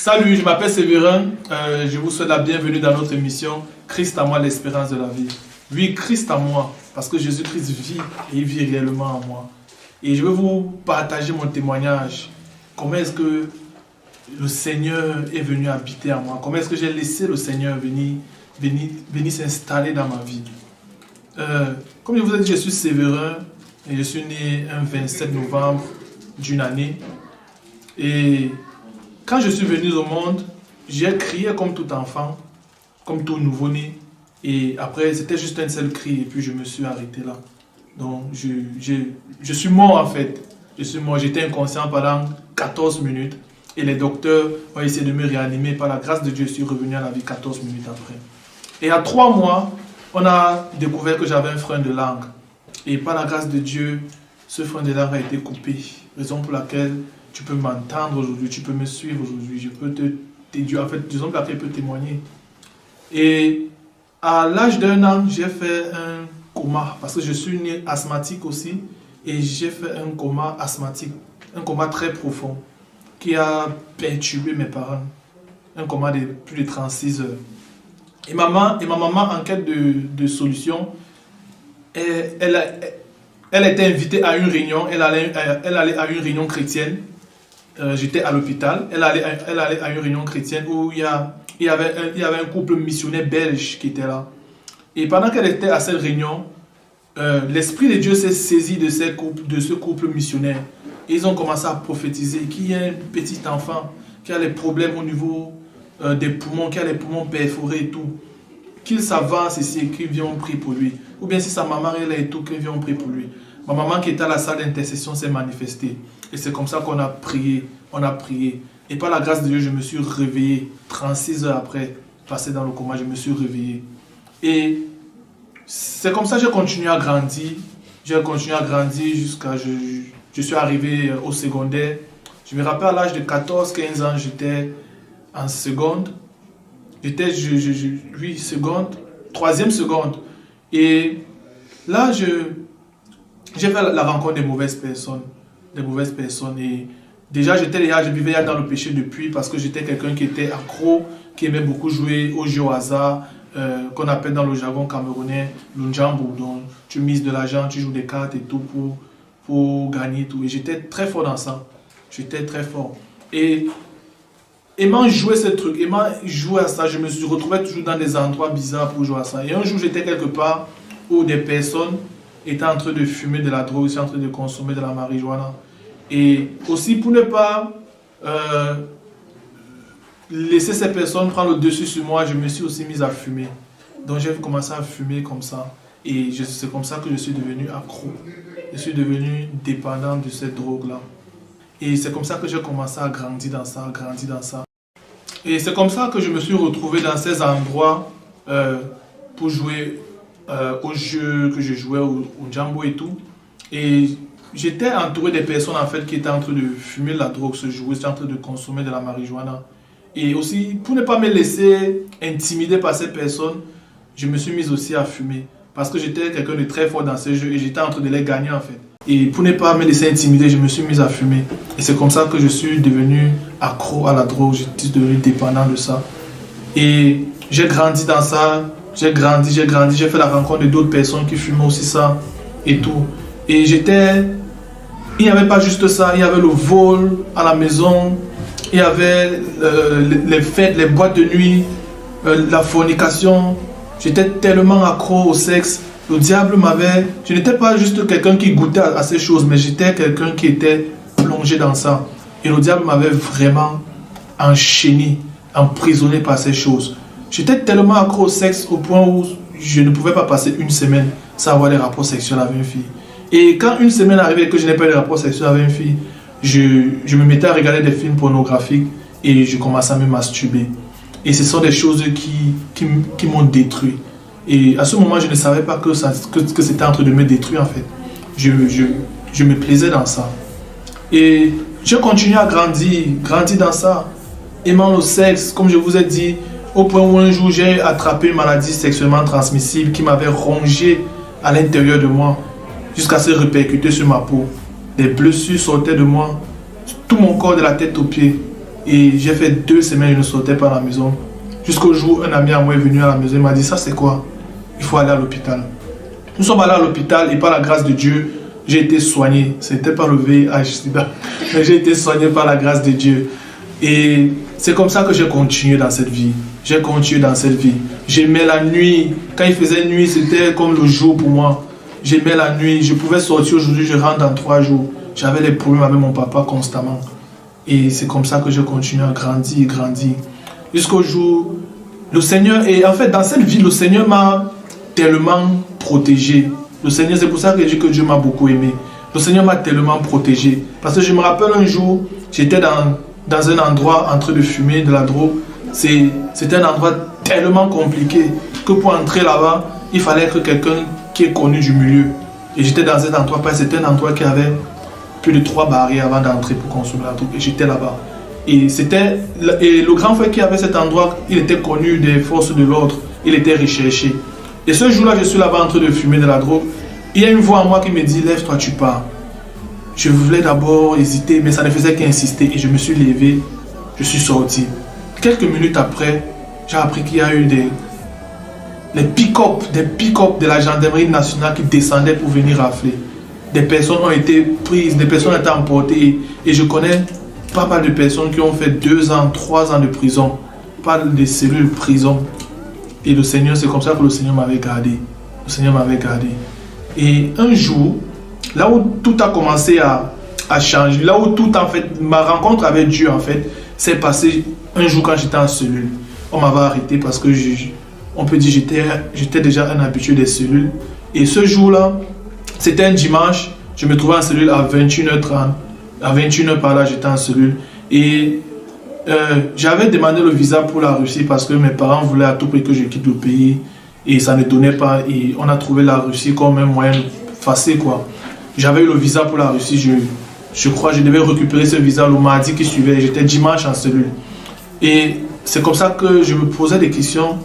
Salut, je m'appelle Séverin. Je vous souhaite la bienvenue dans notre émission Christ à moi, l'espérance de la vie. Oui, Christ à moi, parce que Jésus-Christ vit et il vit réellement en moi. Et je vais vous partager mon témoignage. Comment est-ce que le Seigneur est venu habiter en moi? Comment est-ce que j'ai laissé le Seigneur venir s'installer dans ma vie? Comme je vous ai dit, je suis Séverin et je suis né un 27 novembre d'une année. Et quand je suis venu au monde, j'ai crié comme tout enfant, comme tout nouveau-né. Et après, c'était juste un seul cri et puis je me suis arrêté là. Donc, je suis mort en fait. Je suis mort, j'étais inconscient pendant 14 minutes. Et les docteurs ont essayé de me réanimer. Par la grâce de Dieu, je suis revenu à la vie 14 minutes après. Et à 3 mois, on a découvert que j'avais un frein de langue. Et par la grâce de Dieu, ce frein de langue a été coupé. Raison pour laquelle tu peux m'entendre aujourd'hui, tu peux me suivre aujourd'hui, je peux t'aider, en fait, raison pour laquelle je peux témoigner. Et à l'âge d'1 an, j'ai fait un coma, parce que je suis né asthmatique aussi, et j'ai fait un coma asthmatique, un coma très profond, qui a perturbé mes parents. Un coma de plus de 36 heures. Et ma maman, en quête de solution, elle était invitée à une réunion, elle allait à une réunion chrétienne. J'étais à l'hôpital, elle allait à une réunion chrétienne où il y avait un couple missionnaire belge qui était là. Et pendant qu'elle était à cette réunion, l'Esprit de Dieu s'est saisi de ce couple missionnaire. Et ils ont commencé à prophétiser qu'il y a un petit enfant qui a des problèmes au niveau des poumons, qui a les poumons perforés et tout. Qu'il s'avance ici et qu'il vienne prier pour lui. Ou bien si sa maman est là et tout, qu'il vienne prier pour lui. Ma maman qui était à la salle d'intercession s'est manifestée. Et c'est comme ça qu'on a prié. On a prié. Et par la grâce de Dieu, je me suis réveillé. 36 heures après, passé dans le coma, je me suis réveillé. Et c'est comme ça que j'ai continué à grandir. J'ai continué à grandir jusqu'à... Je suis arrivé au secondaire. Je me rappelle à l'âge de 14-15 ans, j'étais en seconde. J'étais, oui, seconde, 3e seconde. Et là, j'ai fait la rencontre des mauvaises personnes. Et déjà, je vivais dans le péché depuis parce que j'étais quelqu'un qui était accro, qui aimait beaucoup jouer aux jeux au hasard, qu'on appelle dans le jargon camerounais le njambo. Donc, tu mises de l'argent, tu joues des cartes et tout pour gagner tout. Et j'étais très fort dans ça. J'étais très fort. Et aimant jouer ce truc, aimant jouer à ça, je me suis retrouvé toujours dans des endroits bizarres pour jouer à ça. Et un jour, j'étais quelque part où des personnes étaient en train de fumer de la drogue, étaient en train de consommer de la marijuana. Et aussi, pour ne pas laisser ces personnes prendre le dessus sur moi, je me suis aussi mis à fumer. Donc, j'ai commencé à fumer comme ça. Et c'est comme ça que je suis devenu accro. Je suis devenu dépendant de cette drogue-là. Et c'est comme ça que j'ai commencé à grandir dans ça. Et c'est comme ça que je me suis retrouvé dans ces endroits pour jouer aux jeux que je jouais, au Django et tout. Et j'étais entouré des personnes en fait qui étaient en train de fumer de la drogue, se jouer, en train de consommer de la marijuana. Et aussi, pour ne pas me laisser intimider par ces personnes, je me suis mis aussi à fumer. Parce que j'étais quelqu'un de très fort dans ces jeux et j'étais en train de les gagner en fait. Et pour ne pas me laisser intimider, je me suis mis à fumer. Et c'est comme ça que je suis devenu accro à la drogue, je suis devenu dépendant de ça. Et j'ai grandi dans ça, j'ai grandi, j'ai fait la rencontre de d'autres personnes qui fumaient aussi ça et tout. Et il n'y avait pas juste ça, il y avait le vol à la maison, il y avait les fêtes, les boîtes de nuit, la fornication. J'étais tellement accro au sexe. Le diable m'avait... Je n'étais pas juste quelqu'un qui goûtait à ces choses, mais j'étais quelqu'un qui était plongé dans ça. Et le diable m'avait vraiment enchaîné, emprisonné par ces choses. J'étais tellement accro au sexe au point où je ne pouvais pas passer une semaine sans avoir des rapports sexuels avec une fille. Et quand une semaine arrivait et que je n'ai pas eu de rapports sexuels avec une fille, je me mettais à regarder des films pornographiques et je commençais à me masturber. Et ce sont des choses qui m'ont détruit. Et à ce moment, je ne savais pas que c'était en train de me détruire en fait. Je me plaisais dans ça. Et je continué à grandir dans ça. Aimant le sexe, comme je vous ai dit, au point où un jour j'ai attrapé une maladie sexuellement transmissible qui m'avait rongé à l'intérieur de moi jusqu'à se répercuter sur ma peau. Des blessures sortaient de moi, tout mon corps de la tête aux pieds. Et j'ai fait 2 semaines, je ne sortais pas à la maison. Jusqu'au jour où un ami à moi est venu à la maison, il m'a dit, ça c'est quoi? Il faut aller à l'hôpital. Nous sommes allés à l'hôpital et par la grâce de Dieu, j'ai été soigné. Ce n'était pas le VIH-Sida, mais j'ai été soigné par la grâce de Dieu. Et c'est comme ça que j'ai continué dans cette vie. J'ai continué dans cette vie. J'aimais la nuit. Quand il faisait nuit, c'était comme le jour pour moi. J'aimais la nuit. Je pouvais sortir aujourd'hui, je rentre dans 3 jours. J'avais des problèmes avec mon papa constamment. Et c'est comme ça que j'ai continué à grandir, grandir. Jusqu'au jour, le Seigneur, et en fait dans cette vie, le Seigneur m'a tellement protégé. Le Seigneur, c'est pour ça que je dis que Dieu m'a beaucoup aimé. Le Seigneur m'a tellement protégé. Parce que je me rappelle un jour, j'étais dans un endroit en train de fumer de la drogue. C'était un endroit tellement compliqué que pour entrer là-bas, il fallait être quelqu'un qui est connu du milieu. Et j'étais dans cet endroit, parce que c'était un endroit qui avait plus de 3 barrières avant d'entrer pour consommer la drogue. Et j'étais là-bas. Et le grand frère qui avait cet endroit, il était connu des forces de l'ordre. Il était recherché. Et ce jour-là, je suis là-bas en train de fumer de la drogue. Il y a une voix en moi qui me dit, lève-toi, tu pars. Je voulais d'abord hésiter, mais ça ne faisait qu'insister. Et je me suis levé, je suis sorti. Quelques minutes après, j'ai appris qu'il y a eu des pick-up de la gendarmerie nationale qui descendaient pour venir rafler. Des personnes ont été prises, des personnes ont été emportées. Et je connais pas mal de personnes qui ont fait 2 ans, 3 ans de prison. Pas des cellules prison. Et le Seigneur, c'est comme ça que le Seigneur m'avait gardé. Le Seigneur m'avait gardé. Et un jour, là où tout a commencé à changer, là où tout, en fait, ma rencontre avec Dieu, en fait, s'est passée un jour quand j'étais en cellule. On m'avait arrêté parce que, on peut dire, j'étais déjà un habitué des cellules. Et ce jour-là, c'était un dimanche, je me trouvais en cellule à 21h30. À 21h par là, j'étais en cellule. Et j'avais demandé le visa pour la Russie parce que mes parents voulaient à tout prix que je quitte le pays. Et ça ne donnait pas. Et on a trouvé la Russie comme un moyen facile, quoi. J'avais eu le visa pour la Russie. Je crois que je devais récupérer ce visa le mardi qui suivait. J'étais dimanche en cellule. Et c'est comme ça que je me posais des questions.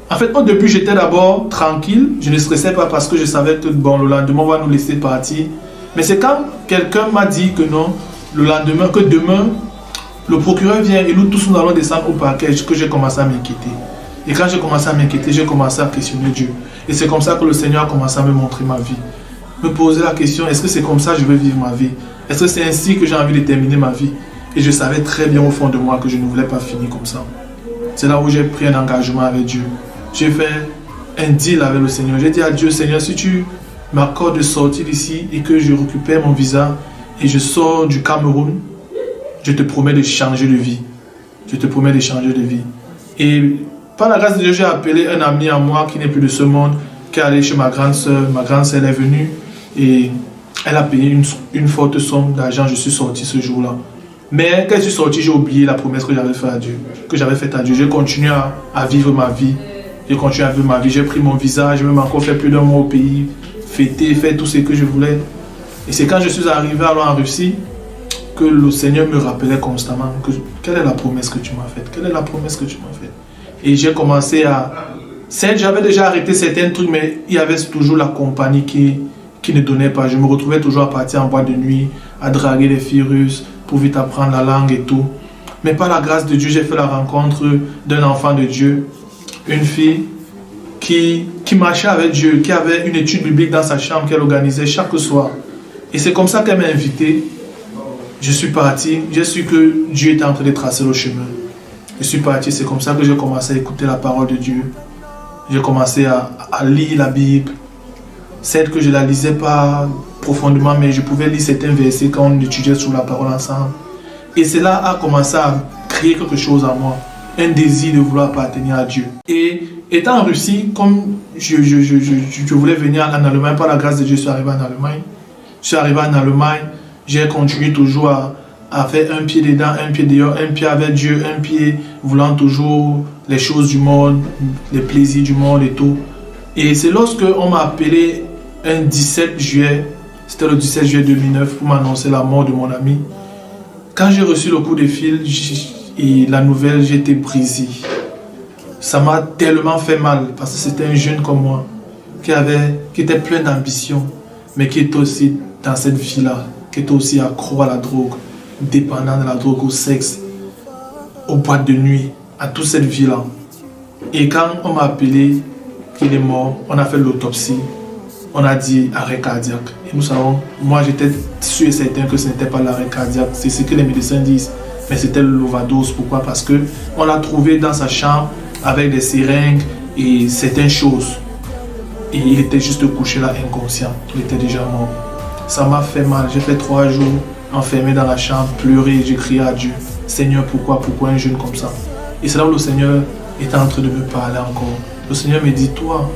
En fait, au début, j'étais d'abord tranquille. Je ne stressais pas parce que je savais que bon, le lendemain, on va nous laisser partir. Mais c'est quand quelqu'un m'a dit que non, le lendemain, que demain, le procureur vient et nous tous nous allons descendre au parquet, que j'ai commencé à m'inquiéter. Et quand j'ai commencé à m'inquiéter, j'ai commencé à questionner Dieu. Et c'est comme ça que le Seigneur a commencé à me montrer ma vie. Me poser la question, est-ce que c'est comme ça que je veux vivre ma vie? Est-ce que c'est ainsi que j'ai envie de terminer ma vie? Et je savais très bien au fond de moi que je ne voulais pas finir comme ça. C'est là où j'ai pris un engagement avec Dieu. J'ai fait un deal avec le Seigneur. J'ai dit à Dieu, Seigneur, si tu m'accordes de sortir d'ici et que je récupère mon visa et je sors du Cameroun, je te promets de changer de vie. Je te promets de changer de vie. Et par la grâce de Dieu, j'ai appelé un ami à moi qui n'est plus de ce monde, qui est allé chez ma grande sœur. Ma grande sœur est venue et elle a payé une forte somme d'argent. Je suis sorti ce jour-là. Mais quand je suis sorti, j'ai oublié la promesse que j'avais faite à Dieu. J'ai continué à vivre ma vie. J'ai continué à vivre ma vie. J'ai pris mon visa. J'ai même encore fait plus d'un mois au pays. Fêter, faire tout ce que je voulais. Et c'est quand je suis arrivé alors en Russie que le Seigneur me rappelait constamment que quelle est la promesse que tu m'as faite? Quelle est la promesse que tu m'as faite? Et j'ai commencé à... J'avais déjà arrêté certains trucs, mais il y avait toujours la compagnie qui ne donnait pas. Je me retrouvais toujours à partir en boîte de nuit, à draguer les filles russes pour vite apprendre la langue et tout. Mais par la grâce de Dieu, j'ai fait la rencontre d'un enfant de Dieu, une fille qui marchait avec Dieu, qui avait une étude biblique dans sa chambre qu'elle organisait chaque soir. Et c'est comme ça qu'elle m'a invité. Je suis parti, j'ai su que Dieu était en train de tracer le chemin. Je suis parti, c'est comme ça que j'ai commencé à écouter la parole de Dieu. J'ai commencé à lire la Bible. Celle que je ne la lisais pas profondément, mais je pouvais lire certains versets quand on étudiait sur la parole ensemble. Et cela a commencé à créer quelque chose en moi. Un désir de vouloir appartenir à Dieu. Et étant en Russie, comme je voulais venir en Allemagne, par la grâce de Dieu, je suis arrivé en Allemagne. Je suis arrivé en Allemagne, j'ai continué toujours à faire un pied dedans, un pied dehors, un pied avec Dieu, un pied voulant toujours les choses du monde, les plaisirs du monde et tout. Et c'est lorsque on m'a appelé un 17 juillet, c'était le 17 juillet 2009, pour m'annoncer la mort de mon ami. Quand j'ai reçu le coup de fil et la nouvelle, j'ai été brisé. Ça m'a tellement fait mal parce que c'était un jeune comme moi qui était plein d'ambition, mais qui était aussi dans cette vie-là, qui était aussi accro à la drogue, dépendant de la drogue, au sexe. aux boîtes de nuit, à toute cette vie-là. Et quand on m'a appelé qu'il est mort, on a fait l'autopsie, on a dit arrêt cardiaque. Et nous savons, moi j'étais sûr et certain que ce n'était pas l'arrêt cardiaque, c'est ce que les médecins disent, mais c'était l'overdose. Pourquoi? Parce qu'on l'a trouvé dans sa chambre avec des seringues et certaines choses. Et il était juste couché là inconscient, il était déjà mort. Ça m'a fait mal, j'ai fait 3 jours enfermé dans la chambre, pleurer, j'ai crié à Dieu. Seigneur, pourquoi un jeune comme ça? Et c'est là où le Seigneur était en train de me parler encore. Le Seigneur me dit, toi,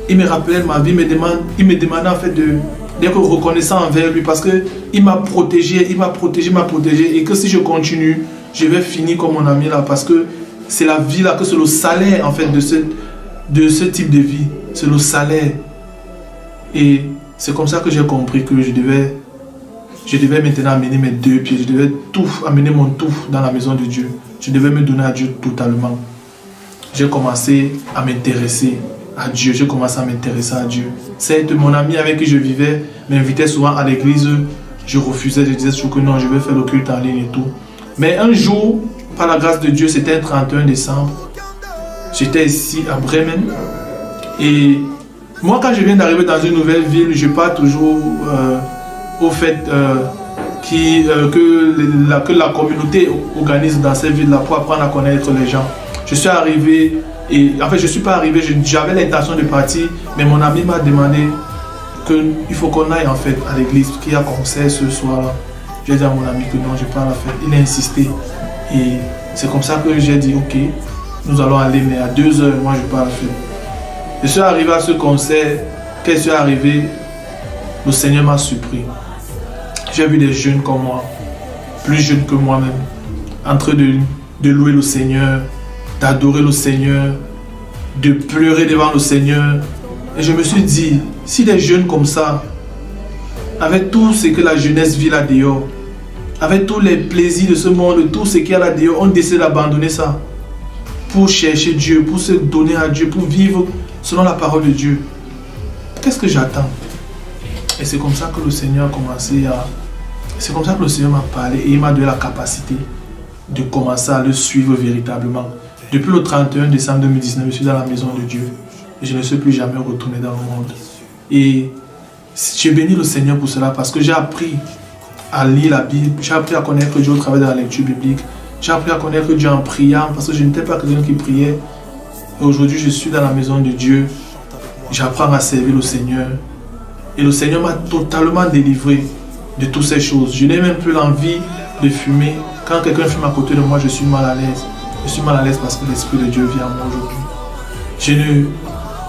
il me rappelait ma vie, il me demandait en fait d'être reconnaissant envers lui parce qu'il m'a protégé, et que si je continue, je vais finir comme mon ami là parce que c'est la vie là, que c'est le salaire en fait de ce type de vie, c'est le salaire. Et c'est comme ça que j'ai compris que je devais maintenant amener mes 2 pieds, je devais amener mon tout dans la maison de Dieu. Je devais me donner à Dieu totalement. J'ai commencé à m'intéresser à Dieu, C'est mon ami avec qui je vivais m'invitait souvent à l'église, je refusais, je disais toujours que non, je vais faire le culte en ligne et tout. Mais un jour, par la grâce de Dieu, c'était le 31 décembre, j'étais ici à Bremen et moi quand je viens d'arriver dans une nouvelle ville, je pars toujours au fait que la communauté organise dans cette ville-là pour apprendre à connaître les gens. Je suis arrivé, et en fait je ne suis pas arrivé, j'avais l'intention de partir, mais mon ami m'a demandé qu'il faut qu'on aille en fait à l'église, qu'il y a concert ce soir-là. J'ai dit à mon ami que non, je ne vais pas la faire. Il a insisté. Et c'est comme ça que j'ai dit, ok, nous allons aller, mais à 2h, moi je ne vais pas la faire. Je suis arrivé à ce concert, quand je suis arrivé, le Seigneur m'a surpris. J'ai vu des jeunes comme moi, plus jeunes que moi-même, en train de louer le Seigneur, d'adorer le Seigneur, de pleurer devant le Seigneur. Et je me suis dit, si des jeunes comme ça, avec tout ce que la jeunesse vit là dehors, avec tous les plaisirs de ce monde, tout ce qu'il y a là dehors, on décide d'abandonner ça pour chercher Dieu, pour se donner à Dieu, pour vivre selon la parole de Dieu. Qu'est-ce que j'attends? Et c'est comme ça que le Seigneur a commencé à... C'est comme ça que le Seigneur m'a parlé et il m'a donné la capacité de commencer à le suivre véritablement. Depuis le 31 décembre 2019, je suis dans la maison de Dieu et je ne suis plus jamais retourné dans le monde. Et j'ai béni le Seigneur pour cela parce que j'ai appris à lire la Bible, j'ai appris à connaître Dieu au travers de la lecture biblique, j'ai appris à connaître Dieu en priant parce que je n'étais pas quelqu'un qui priait. Et aujourd'hui, je suis dans la maison de Dieu, j'apprends à servir le Seigneur et le Seigneur m'a totalement délivré de toutes ces choses. Je n'ai même plus l'envie de fumer. Quand quelqu'un fume à côté de moi, je suis mal à l'aise. Je suis mal à l'aise parce que l'Esprit de Dieu vient à moi aujourd'hui.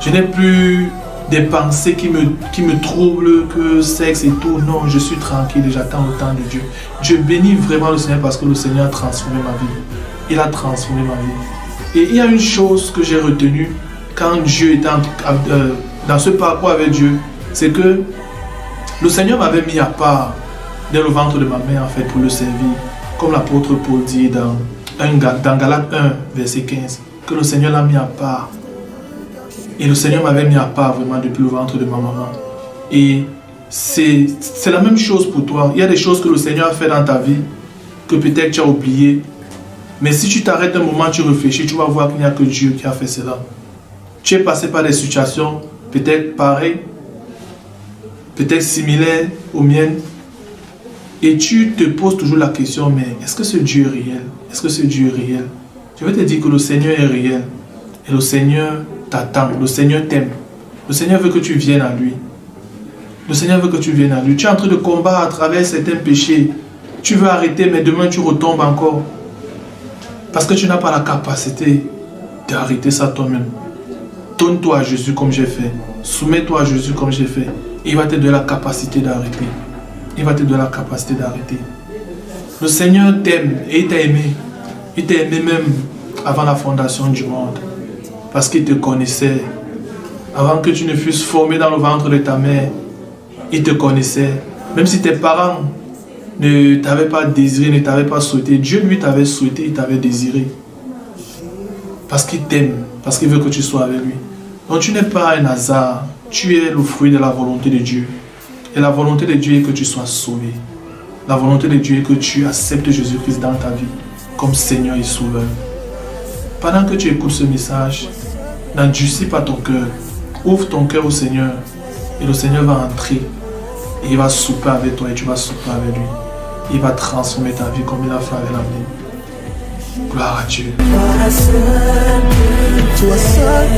Je n'ai plus des pensées qui me troublent, que sexe et tout. Non, je suis tranquille et j'attends le temps de Dieu. Je bénis vraiment le Seigneur parce que le Seigneur a transformé ma vie. Il a transformé ma vie. Et il y a une chose que j'ai retenue quand Dieu était dans ce parcours avec Dieu, c'est que le Seigneur m'avait mis à part dans le ventre de ma mère en fait pour le servir. Comme l'apôtre Paul dit dans Galates 1, verset 15, que le Seigneur l'a mis à part. Et le Seigneur m'avait mis à part vraiment depuis le ventre de ma maman. Et c'est la même chose pour toi. Il y a des choses que le Seigneur a fait dans ta vie que peut-être tu as oublié. Mais si tu t'arrêtes un moment, tu réfléchis, tu vas voir qu'il n'y a que Dieu qui a fait cela. Tu es passé par des situations peut-être pareilles, peut-être similaires aux miennes. Et tu te poses toujours la question, mais est-ce que ce Dieu est réel? Est-ce que ce Dieu est réel? Je vais te dire que le Seigneur est réel. Et le Seigneur t'attend, le Seigneur t'aime. Le Seigneur veut que tu viennes à lui. Le Seigneur veut que tu viennes à lui. Tu es en train de combattre à travers certains péchés. Tu veux arrêter, mais demain tu retombes encore. Parce que tu n'as pas la capacité d'arrêter ça toi-même. Donne-toi à Jésus comme j'ai fait. Soumets-toi à Jésus comme j'ai fait. Et il va te donner la capacité d'arrêter. Il va te donner la capacité d'arrêter. Le Seigneur t'aime et il t'a aimé. Il t'a aimé même avant la fondation du monde. Parce qu'il te connaissait. Avant que tu ne fusses formé dans le ventre de ta mère, il te connaissait. Même si tes parents ne t'avaient pas désiré, ne t'avaient pas souhaité, Dieu lui t'avait souhaité, il t'avait désiré. Parce qu'il t'aime, parce qu'il veut que tu sois avec lui. Donc tu n'es pas un hasard, tu es le fruit de la volonté de Dieu. Et la volonté de Dieu est que tu sois sauvé. La volonté de Dieu est que tu acceptes Jésus-Christ dans ta vie comme Seigneur et Sauveur. Pendant que tu écoutes ce message, n'endurcis pas ton cœur. Ouvre ton cœur au Seigneur et le Seigneur va entrer et il va souper avec toi et tu vas souper avec lui. Il va transformer ta vie comme il a fait avec la mienne. Gloire à Dieu. Toi seul,